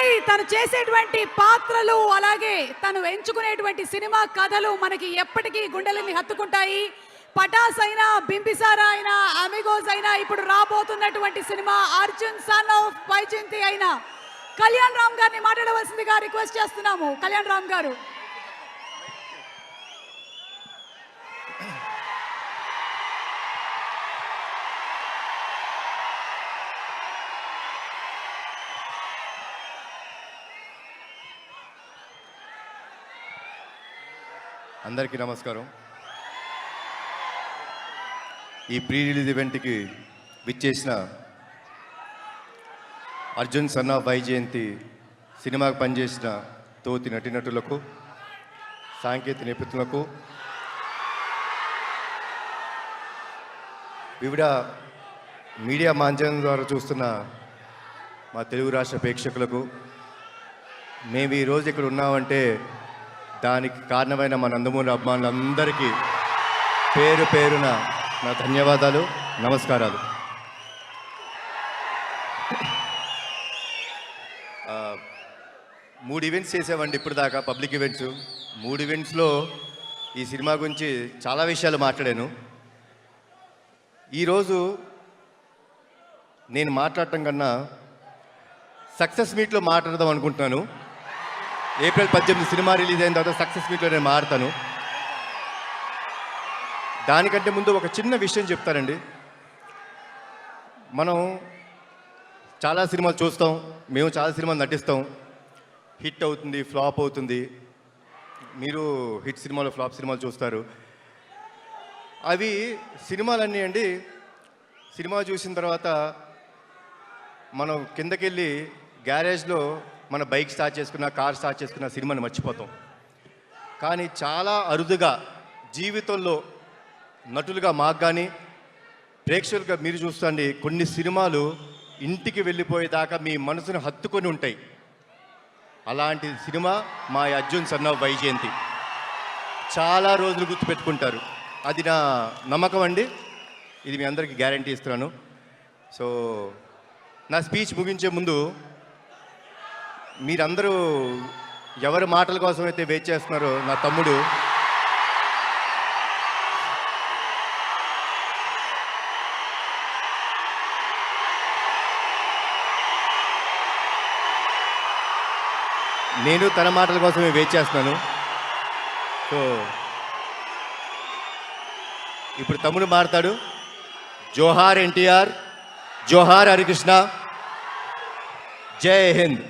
విజయ్ తను చేసేటువంటి పాత్రలు అలాగే తను ఎంచుకునేటువంటి సినిమా కథలు మనకి ఎప్పటికీ గుండెలని హత్తుకుంటాయి. పటాస్ అయినా, బింబిసారా అయినా, అమిగోస్ అయినా, ఇప్పుడు రాబోతున్నటువంటి cinema Arjun son of Vyjayanthi అయినా కళ్యాణ్ రామ్ గారిని మాట్లాడవలసిందిగా రిక్వెస్ట్ చేస్తున్నాము. కళ్యాణ్ రామ్ గారు. అందరికీ నమస్కారం. ఈ ప్రీ రిలీజ్ ఈవెంట్కి విచ్చేసిన అర్జున్ సన్ ఆఫ్ వైజయంతి సినిమాకు పనిచేసిన తోటి నటీనటులకు, సాంకేతిక నిపుణులకు, వివిధ మీడియా మాధ్యమం ద్వారా చూస్తున్న మా తెలుగు రాష్ట్ర ప్రేక్షకులకు, మేము ఈరోజు ఇక్కడ ఉన్నామంటే దానికి కారణమైన మా నందమూరి అభిమానులందరికీ పేరు పేరున నా ధన్యవాదాలు, నమస్కారాలు. మూడు ఈవెంట్స్ చేసామండి ఇప్పుడు దాకా, పబ్లిక్ ఈవెంట్స్. 3 ఈవెంట్స్లో ఈ సినిమా గురించి చాలా విషయాలు మాట్లాడాను. ఈరోజు నేను మాట్లాడటం కన్నా సక్సెస్ మీట్లో మాట్లాడదాం అనుకుంటున్నాను. ఏప్రిల్ 18 సినిమా రిలీజ్ అయిన తర్వాత సక్సెస్ మీట్లో నేను మారుతాను. దానికంటే ముందు ఒక చిన్న విషయం చెప్తానండి. మనం చాలా సినిమాలు చూస్తాం, మేము చాలా సినిమాలు నటిస్తాం. హిట్ అవుతుంది, ఫ్లాప్ అవుతుంది. మీరు హిట్ సినిమాలు, ఫ్లాప్ సినిమాలు చూస్తారు. అవి సినిమాలన్నీ అండి, సినిమా చూసిన తర్వాత మనం కిందకెళ్ళి గ్యారేజ్లో మన బైక్ స్టార్ట్ చేసుకున్న, కార్ స్టార్ట్ చేసుకున్న సినిమాని మర్చిపోతాం. కానీ చాలా అరుదుగా జీవితంలో నటులుగా మాకు కానీ ప్రేక్షకులుగా మీరు చూస్తుంది, కొన్ని సినిమాలు ఇంటికి వెళ్ళిపోయేదాకా మీ మనసును హత్తుకొని ఉంటాయి. అలాంటి సినిమా మా అర్జున్ సన్ ఆఫ్ వైజయంతి. చాలా రోజులు గుర్తుపెట్టుకుంటారు. అది నా నమ్మకం అండి. ఇది మీ అందరికీ గ్యారంటీ ఇస్తున్నాను. సో నా స్పీచ్ ముగించే ముందు మీరందరూ ఎవరి మాటల కోసం అయితే వెయిట్ చేస్తున్నారో, నా తమ్ముడు నేను తన మాటల కోసమే వెయిట్ చేస్తున్నాను. సో ఇప్పుడు తమ్ముడు మాట్లాడు. జోహార్ ఎన్టీఆర్, జోహార్ హరికృష్ణ, జై హింద్.